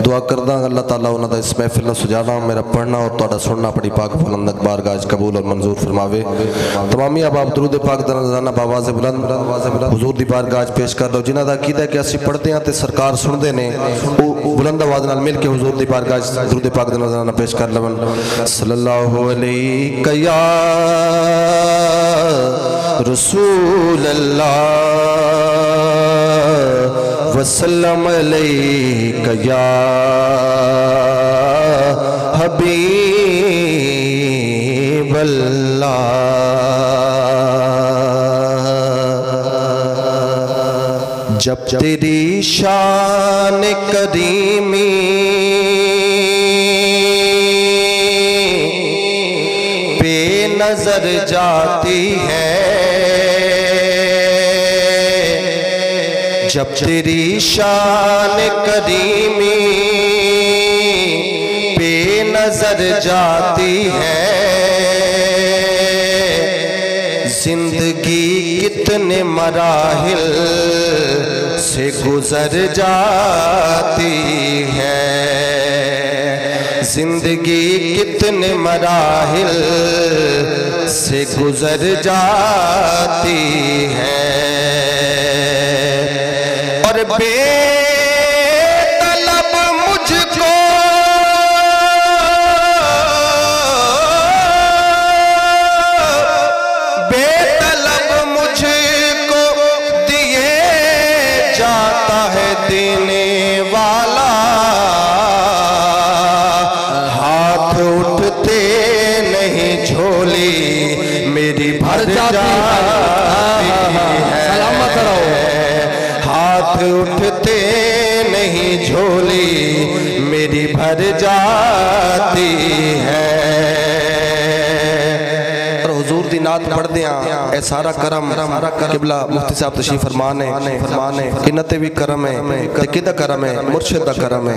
दुआ करदा अल्लाह ताला उन्होंने इस महफिल सजाना मेरा पढ़ना और तुहाडा सुनना बड़ी पाक बुलंद बारगाह कबूल और मंजूर फरमावे। तमामी अब दरूद पाक दा नज़राना बावाज़े बुलंद हुजूर दी बारगाह पेश कर दो जिन्हां दा अकीदा है कि असीं पढ़दे हां ते सरकार सुनदे ने बुलंद आवाज़ नाल मिल के हुजूर दी बारगाह दरूद पाक दा नज़राना पेश कर लवन। सल्लल्लाहु अलैहि या रसूल अल्लाह वसल्लम अलैका या हबीब अल्लाह। जब तेरी शान करीमी पे नजर जाती है, जब तेरी शान करीमी पे नजर जाती है, जिंदगी कितने मराहिल से गुजर जाती है, जिंदगी कितने मराहिल से गुजर जाती है। और बेतलब मुझको दिए जाता है देने वाला, हाथ उठते नहीं झोली मेरी भर जाती है, सलामत रहो। हाथ उठते नहीं झोली मेरी भर जाती है। हुजूर दी नात पढ़दे आ ए सारा करम किबला मुफ्ती साहब तशरीफ फरमाने इन्हते भी करम है ते किदा करम है, मुर्शिद दा करम है।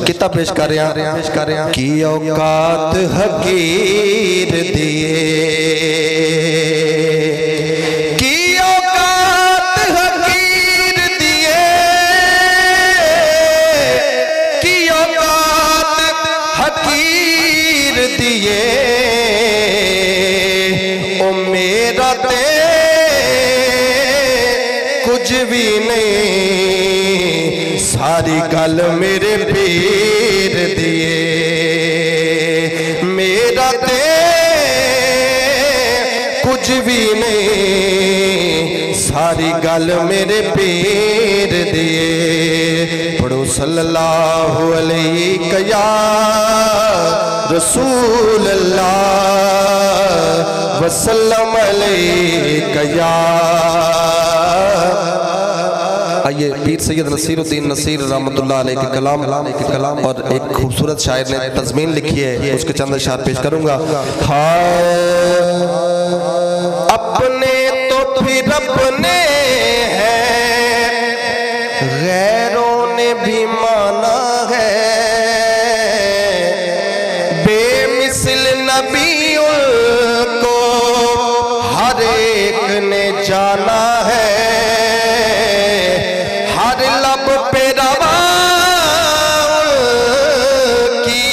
किता पेश कर रहा की औकात हकीर दिए, कुछ भी नहीं सारी गल मेरे पीर दिए, मेरा ते कुछ भी नहीं सारी गल मेरे पीर दिए। पढ़ो सल्लल्लाहु अलैहि या रसूल अल्लाह वसल्लम अलैका या। आइए पीर सैयद नसीरुद्दीन नसीर रहमतुल्लाह अलैह के कलाम और एक खूबसूरत शायर ने तज़मीन लिखी है, उसके चंद अशआर पेश करूंगा। अपने तो फिर अपने हैं, गैरों ने भी माना है, बेमिसल नबियों को हर एक ने जाना है, हर लब पे रवा की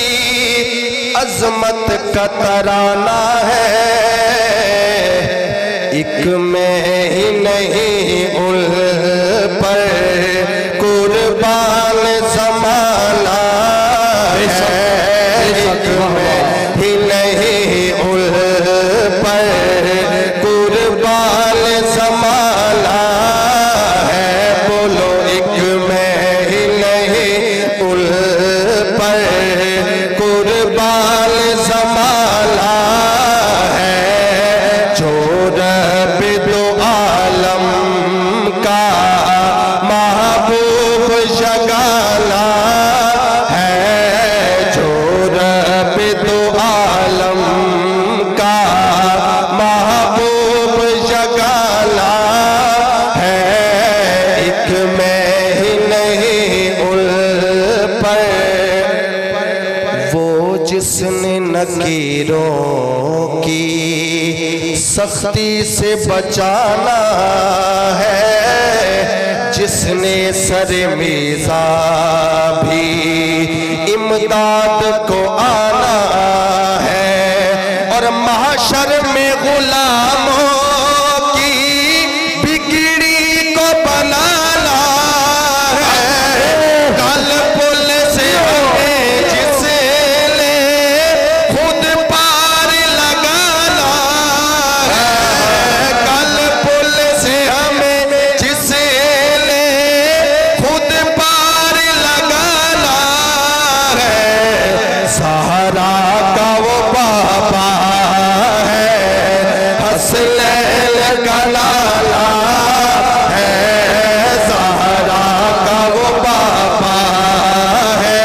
अजमत का तराना है, एक में ही नहीं उन पर कुर्बान ज़माना है, एक में ही नहीं उन पर कुर्बान ज़माना है, बोलो एक में ही नहीं उन पर कुर्बान ज़माना है, जो रब दो आलम का महबूब शगाना है, जो रब दो आलम का महबूब शगाना है, एक में ही नहीं उन पर वो जिसने नकीरों की सख्ती से बचाना है, जिसने सर मीज़ा भी इमदाद को आना है और महशर में गुलामों की बिगड़ी को बनाना है। कल पुल से हमें जिसे ले खुद पार लगाना है। कल पुल से हमें जिसे ले खुद पार लगाना है। सहारा का वो बाबा है, हसनैन का लाला है। सहारा का वो बाबा है,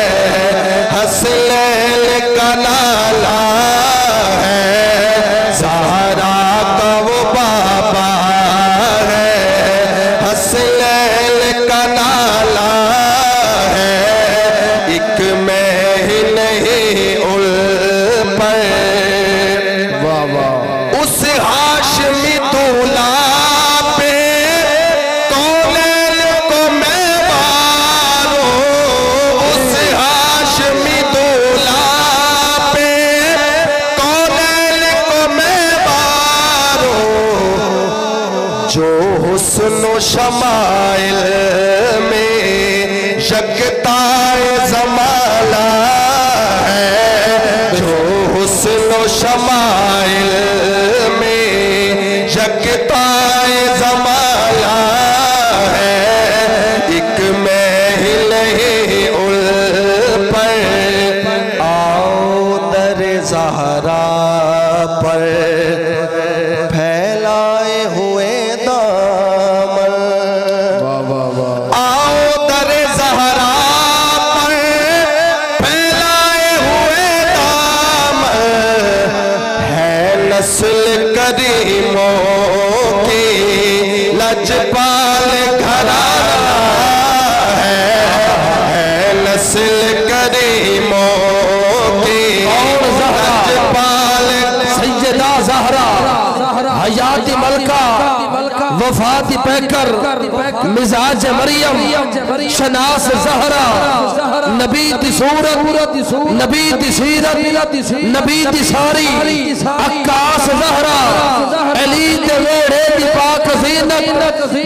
हसनैन का लाला है। सहारा का वो बाबा है, हसनैन का लाला है। एक मैं ही नहीं उल पर उस हाशमी दूल्हा पे कौनैन को मैं मारूं। उस हाशमी दूल्हा पे कौनैन को मैं मारूं। जो हुस्न शमाइल में यकताए ज़माना है। जो हुस्न शमाइल में यकताए ज़माना है। एक मैं ही नहीं उल पर आओ दर ज़हरा पर फैलाए हुए दामन। आओ दर ज़हरा पर फैलाए हुए दामन। है नस्ल करीमों की लजपाल घराना है। नस्ल करीमों की लजपाल सैयदा ज़हरा हयात मलका वफात पैकर मिजाज मरियम शनास ज़हरा नबी दी सूरत नबी दी सीरत नबी दी सारी अक्कास ज़हरा अली दे वेड़े दी पाक ज़ीनत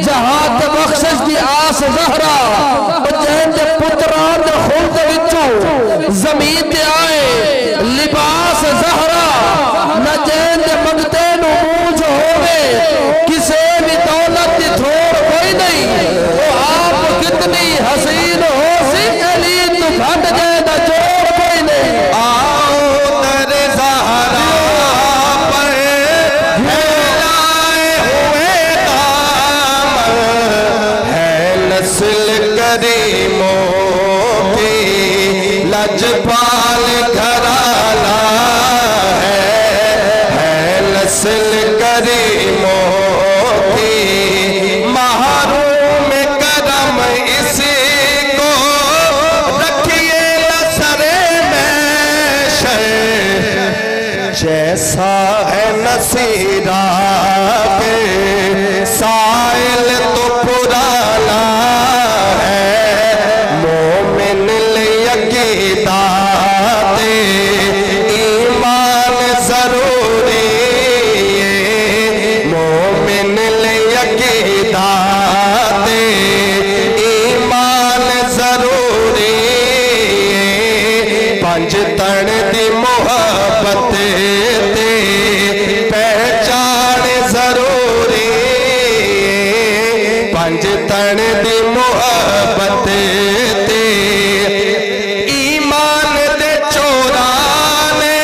जहां ते बख्शिश दी आस ज़हरा जहन दे पुत्रां दे खुल्द विचों ज़मीन ते आए लिबास ज़हरा न जहन दे मंगते नु मूंझ होवे किसे भी दौलत दी थोड़ कोई नहीं। वो आप कितनी हसीन हो सी अली तू घट जाए ना जोड़ कोई नहीं। आओ दर ज़हरा पर फैलाए हुए दामन। है नस्ल करीमों की लजपाल घराना है। नस्ल करीमों की महरूम करम इसी को रखिए नसरे में शर। जैसा है नसीरा के साइल तो पुराना है। मोमिन लियकीदा ईमान जरूरी। मोमिन लियकीदा ईमान जरूरी। पंज तण दी मोहब्बत ते पहचान जरूरी। पंज तण दी मोहब्बत ते ईमान दे चोराने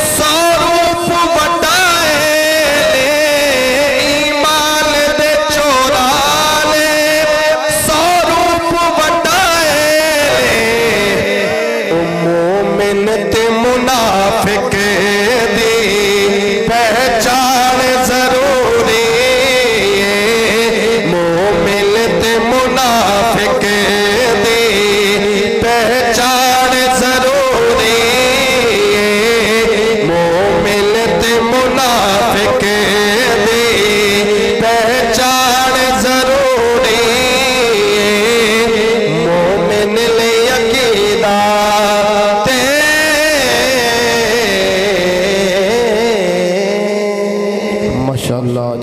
सौ रूप वटाए। ईमान दे चोराने सौ रूप वटाए। मोमिन इंशाअल्लाह।